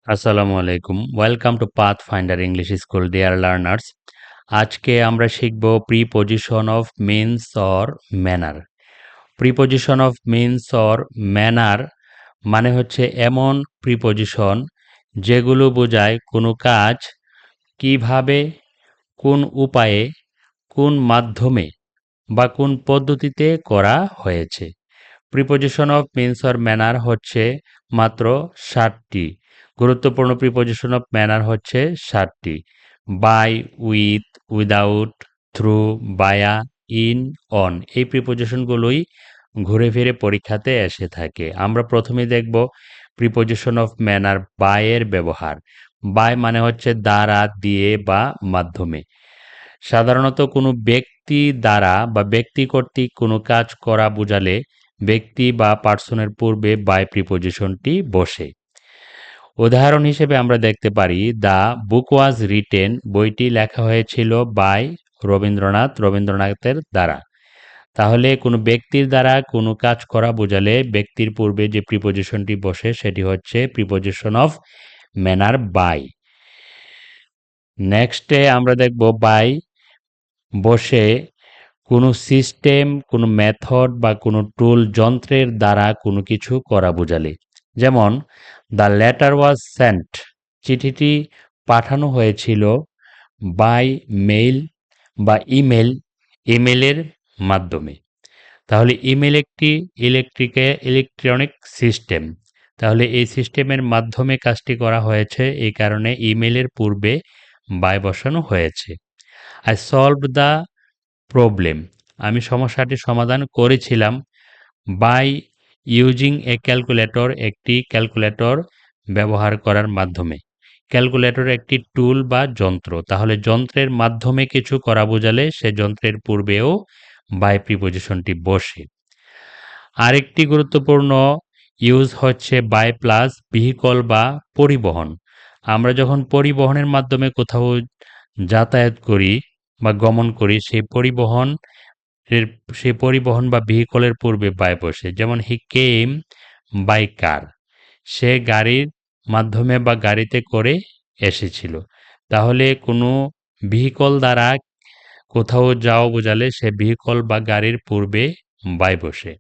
আসসালামু আলাইকুম। Welcome to pathfinder English school dear learners. আজকে আমরা শিখব preposition of means or manner. Preposition of means or manner মানে হচ্ছে এমন প্রিপজিশন যেগুলো বোঝায় কোনো কাজ কিভাবে, কোন উপায়ে, কোন মাধ্যমে বা কোন পদ্ধতিতে করা হয়েছে। Preposition of means or manner হচ্ছে মাত্র 7টি। গুরুত্বপূর্ণ প্রিপজিশন অফ ম্যানার হচ্ছে 7টি: বাই, উইথ, উইদাউট, থ্রু, বায়া, ইন, অন। এই প্রিপজিশনগুলোই ঘুরে ফিরে পরীক্ষাতে এসে থাকে। আমরা প্রথমে দেখব প্রিপজিশন অফ ম্যানার বাই এর ব্যবহার। বাই মানে হচ্ছে দ্বারা, দিয়ে বা মাধ্যমে। সাধারণত কোনো ব্যক্তি দ্বারা বা ব্যক্তি কর্তৃক কোনো কাজ করা বোঝালে ব্যক্তি বা পার্সনের পূর্বে বাই প্রিপজিশনটি বসে। উদাহরণ হিসেবে আমরা দেখতে পারি, দ্য বুক ওয়াজ রিটেন, বইটি লেখা হয়েছিল বাই রবীন্দ্রনাথের দ্বারা। তাহলে কোনো ব্যক্তির দ্বারা কোনো কাজ করা বোঝালে ব্যক্তির পূর্বে যে প্রিপজিশনটি বসে সেটি হচ্ছে প্রিপজিশন অফ ম্যানার বাই। নেক্সটে আমরা দেখব বাই বসে কোনো সিস্টেম, কোনো মেথড বা কোনো টুল, যন্ত্রের দ্বারা কোনো কিছু করা বোঝালে। যেমন দ্য লেটার ওয়াজ সেন্ট, চিঠিটি পাঠানো হয়েছিল বাই মেইল বা ইমেলের মাধ্যমে। তাহলে ইমেল একটি ইলেকট্রনিক সিস্টেম। তাহলে এই সিস্টেমের মাধ্যমে কাজটি করা হয়েছে, এই কারণে ইমেলের পূর্বে বাই বসানো হয়েছে। আই সলভড দ্য প্রবলেম, আমি সমস্যাটি সমাধান করেছিলাম বাই ইউজিং এ ক্যালকুলেটর, একটি ক্যালকুলেটর ব্যবহার করার মাধ্যমে। ক্যালকুলেটর একটি টুল বা যন্ত্র। তাহলে যন্ত্রের মাধ্যমে কিছু করা বোঝালে সে যন্ত্রের পূর্বেও বাই প্রিপজিশনটি বসে। আরেকটি গুরুত্বপূর্ণ ইউজ হচ্ছে বাই প্লাস ভেহিকল বা পরিবহন। আমরা যখন পরিবহনের মাধ্যমে কোথাও যাতায়াত করি বা গমন করি, সেই পরিবহন বা ভেহিকলের পূর্বে বাই বসে। যেমন হি কেম বাই কার, সে গাড়ির মাধ্যমে বা গাড়িতে করে এসেছিল। তাহলে কোনো ভেহিকল দ্বারা কোথাও যাওয়া বোঝালে সে ভেহিকল বা গাড়ির পূর্বে বাই বসে।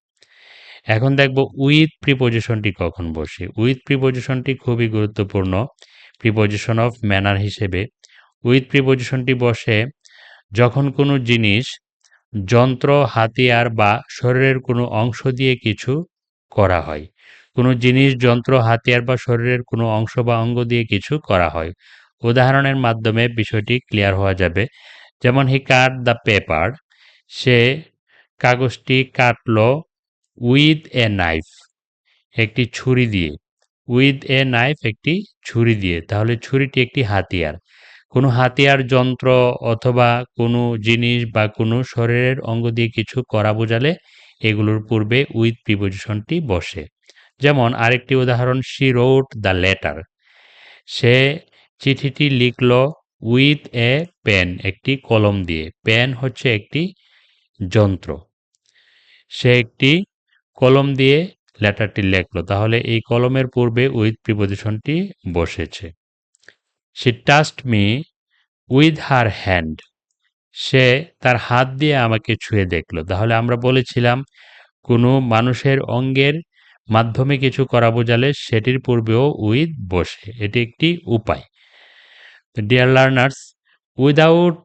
এখন দেখব উইথ প্রিপজিশনটি কখন বসে। উইথ প্রিপজিশনটি খুবই গুরুত্বপূর্ণ প্রিপজিশন অফ ম্যানার হিসেবে। উইথ প্রিপজিশনটি বসে যখন কোনো জিনিস, যন্ত্র, হাতিয়ার বা শরীরের কোনো অংশ দিয়ে কিছু করা হয়। কোনো জিনিস, যন্ত্র, হাতিয়ার বা শরীরের কোনো অংশ বা অঙ্গ দিয়ে কিছু করা হয়। উদাহরণের মাধ্যমে বিষয়টি ক্লিয়ার হওয়া যাবে। যেমন হি কাট দ্য পেপার, সে কাগজটি কাটল উইথ এ নাইফ, একটি ছুরি দিয়ে। উইথ এ নাইফ একটি ছুরি দিয়ে। তাহলে ছুরিটি একটি হাতিয়ার। কোনো হাতিয়ার, যন্ত্র অথবা কোনো জিনিস বা কোনো শরীরের অঙ্গ দিয়ে কিছু করা বোঝালে এগুলোর পূর্বে উইথ প্রিপজিশনটি বসে। যেমন আরেকটি উদাহরণ, শি রোট দ্য লেটার, সে চিঠিটি লিখল উইথ এ পেন, একটি কলম দিয়ে। পেন হচ্ছে একটি যন্ত্র। সে একটি কলম দিয়ে লেটারটি লিখল। তাহলে এই কলমের পূর্বে উইথ প্রিপজিশনটি বসেছে। She touched me with her hand, সে তার হাত দিয়ে আমাকে ছুঁয়ে দেখল। তাহলে আমরা বলেছিলাম কোনো মানুষের অঙ্গের মাধ্যমে কিছু করা বোঝালে সেটির পূর্বেও উইথ বসে। এটি একটি উপায়। Dear learners, without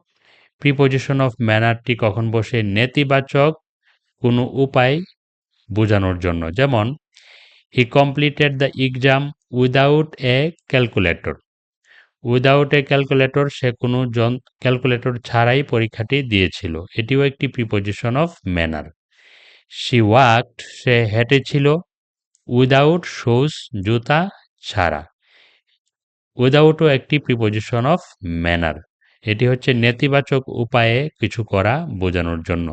preposition of ম্যানারটি কখন বসে? নেতিবাচক কোনো উপায় বোঝানোর জন্য। যেমন he completed the exam without a calculator. Without a calculator, সে কোনো ক্যালকুলেটর ছাড়াই পরীক্ষাটি দিয়েছিল। এটিও একটি preposition of manner. She walked, সে হেঁটেছিল উইদাউট শুজ, জুতা ছাড়া। উইদাউটও একটি প্রিপজিশন অফ ম্যানার। এটি হচ্ছে নেতিবাচক উপায়ে কিছু করা বোঝানোর জন্য।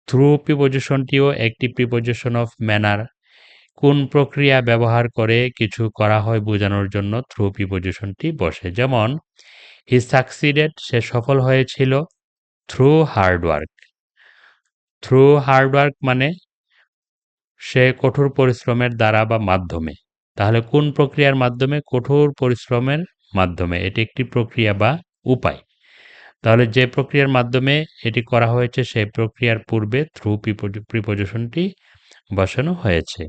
থ্রু প্রিপজিশনটিও একটি প্রিপজিশন অফ ম্যানার। কোন প্রক্রিয়া ব্যবহার করে কিছু করা হয় বোঝানোর জন্য থ্রু প্রিপজিশনটি বসে। যেমন হি সাকসিডেড, সে সফল হয়েছিল থ্রু হার্ডওয়ার্ক। থ্রু হার্ডওয়ার্ক মানে সে কঠোর পরিশ্রমের দ্বারা বা মাধ্যমে। তাহলে কোন প্রক্রিয়ার মাধ্যমে? কঠোর পরিশ্রমের মাধ্যমে। এটি একটি প্রক্রিয়া বা উপায়। তাহলে যে প্রক্রিয়ার মাধ্যমে এটি করা হয়েছে সেই প্রক্রিয়ার পূর্বে থ্রু প্রিপোজিশনটি বসানো হয়েছে।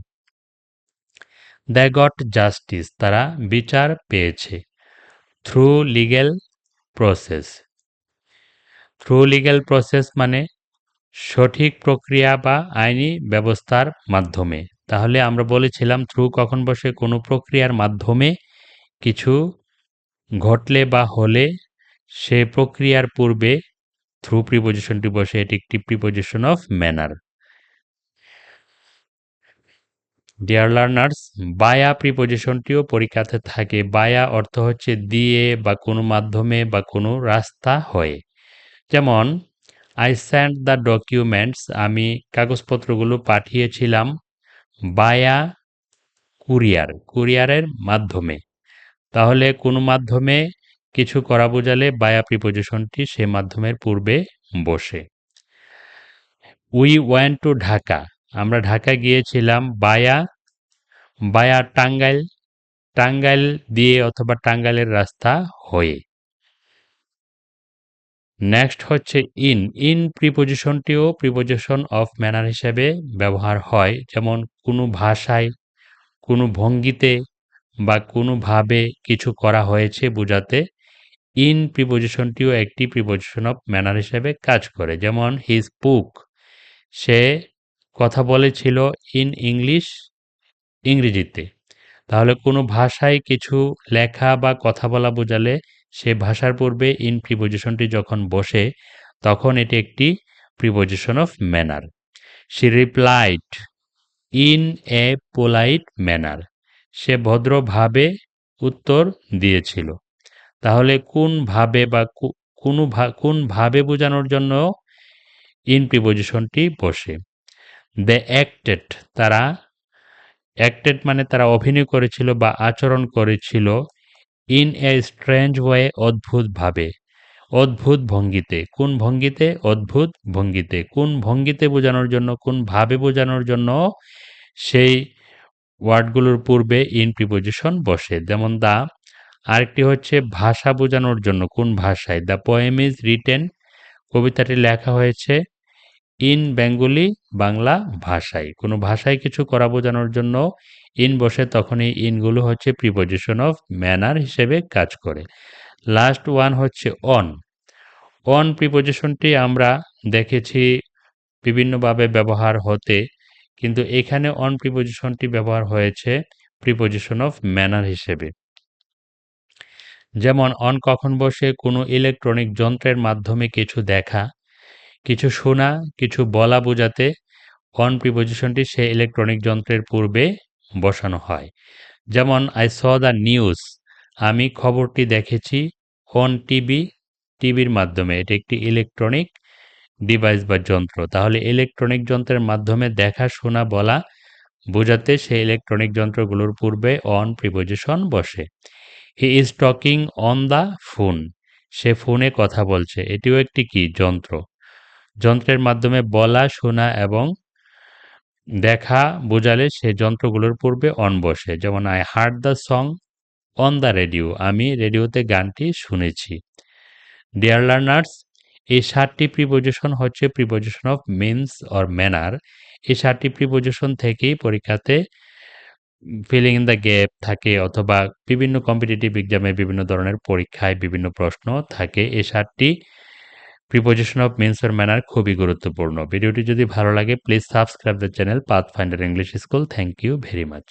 দে গট জাস্টিস, তারা বিচার পেয়েছে। Through legal process. Through legal process মানে সঠিক প্রক্রিয়া বা আইনি ব্যবস্থার মাধ্যমে। তাহলে আমরা বলেছিলাম থ্রু কখন বসে? কোনো প্রক্রিয়ার মাধ্যমে কিছু ঘটলে বা হলে সে প্রক্রিয়ার পূর্বে থ্রু প্রিপোজিশনটি বসে। এটি একটি preposition of manner. Dear learners, বায়া প্রিপোজিশনটিও পরীক্ষাতে থাকে। বায়া অর্থ হচ্ছে দিয়ে বা কোনো মাধ্যমে বা কোনো রাস্তা হয়ে। যেমন আই সেন্ট দ্য ডকুমেন্টস, আমি কাগজপত্রগুলো পাঠিয়েছিলাম বায়া কুরিয়ার, কুরিয়ারের মাধ্যমে। তাহলে কোনো মাধ্যমে কিছু করা বোঝালে বায়া প্রিপোজিশনটি সে মাধ্যমের পূর্বে বসে। উই ওয়েন্ট টু ঢাকা, আমরা ঢাকা গিয়েছিলাম বায়া বায়া টাঙ্গাইল, টাঙ্গাইল দিয়ে অথবা টাঙ্গাইলের রাস্তা হয়ে। নেক্সট হচ্ছে ইন। ইন প্রিপোজিশনটিও প্রিপোজিশন অফ ম্যানার হিসেবে ব্যবহার হয়। যেমন কোনো ভাষায়, কোনো ভঙ্গিতে বা কোনোভাবে কিছু করা হয়েছে বোঝাতে ইন প্রিপোজিশনটিও একটি প্রিপোজিশন অফ ম্যানার হিসেবে কাজ করে। যেমন হি স্পোক, সে কথা বলেছিল ইন ইংলিশ, ইংরেজিতে। তাহলে কোনো ভাষায় কিছু লেখা বা কথা বলা বোঝালে সে ভাষার পূর্বে ইন প্রিপোজিশনটি যখন বসে তখন এটি একটি preposition of manner. She replied in a polite manner, সে ভদ্রভাবে উত্তর দিয়েছিল। তাহলে কোনভাবে বা কোনভাবে বোঝানোর জন্য ইন প্রিপোজিশনটি বসে। দে অ্যাক্টেড, তারা অ্যাক্টেড মানে তারা অভিনয় করেছিল বা আচরণ করেছিল ইন এ স্ট্রেঞ্জ ওয়ে, অদ্ভুতভাবে, অদ্ভুত ভঙ্গিতে। কোন ভঙ্গিতে? অদ্ভুত ভঙ্গিতে। কোন ভঙ্গিতে বোঝানোর জন্য, কোনভাবে বোঝানোর জন্য সেই ওয়ার্ডগুলোর পূর্বে ইন প্রিপোজিশন বসে। যেমন দা, আরেকটি হচ্ছে ভাষা বোঝানোর জন্য, কোন ভাষায়। দ্য পোয়েম ইজ রিটেন, কবিতাটি লেখা হয়েছে ইন বেঙ্গলি, বাংলা ভাষায়। কোনো ভাষায় কিছু করা বোঝানোর জন্য ইন বসে, তখন এই ইনগুলো হচ্ছে প্রিপোজিশন অফ ম্যানার হিসেবে কাজ করে। লাস্ট ওয়ান হচ্ছে অন। অন প্রিপোজিশনটি আমরা দেখেছি বিভিন্নভাবে ব্যবহার হতে, কিন্তু এখানে অন প্রিপোজিশনটি ব্যবহার হয়েছে প্রিপোজিশন অফ ম্যানার হিসেবে। যেমন অন কখন বসে? কোনো ইলেকট্রনিক যন্ত্রের মাধ্যমে কিছু দেখা, কিছু শোনা, কিছু বলা বোঝাতে অন প্রিপোজিশনটি সে ইলেকট্রনিক যন্ত্রের পূর্বে বসানো হয়। যেমন আই স দ্য নিউজ, আমি খবরটি দেখেছি অন টিভি, টিভির মাধ্যমে। এটি একটি ইলেকট্রনিক ডিভাইস বা যন্ত্র। তাহলে ইলেকট্রনিক যন্ত্রের মাধ্যমে দেখা, শোনা, বলা বোঝাতে সেই ইলেকট্রনিক যন্ত্রগুলোর পূর্বে অন প্রিপোজিশন বসে। He is talking on the phone, সে ফোনে কথা বলছে। এটিও একটি কি? যন্ত্র। যন্ত্রের মাধ্যমে বলা, শোনা এবং দেখা বোঝালে সে যন্ত্রগুলোর পূর্বে অন বসে। যেমন I hard the song on the radio, আমি রেডিওতে গানটি শুনেছি। ডিয়ার লার্নার্স, এই 7টি প্রিপোজিশন হচ্ছে preposition of means or manner. এই 7টি প্রিপোজিশন থেকেই পরীক্ষাতে ফিলিং ইন দ্য গ্যাপ থাকে, অথবা বিভিন্ন কম্পিটিটিভ এক্সামে বিভিন্ন ধরনের পরীক্ষায় বিভিন্ন প্রশ্ন থাকে। এই 7টি preposition of means or manner খুবই গুরুত্বপূর্ণ। ভিডিওটি যদি ভালো লাগে please subscribe the channel Pathfinder English school. Thank you very much.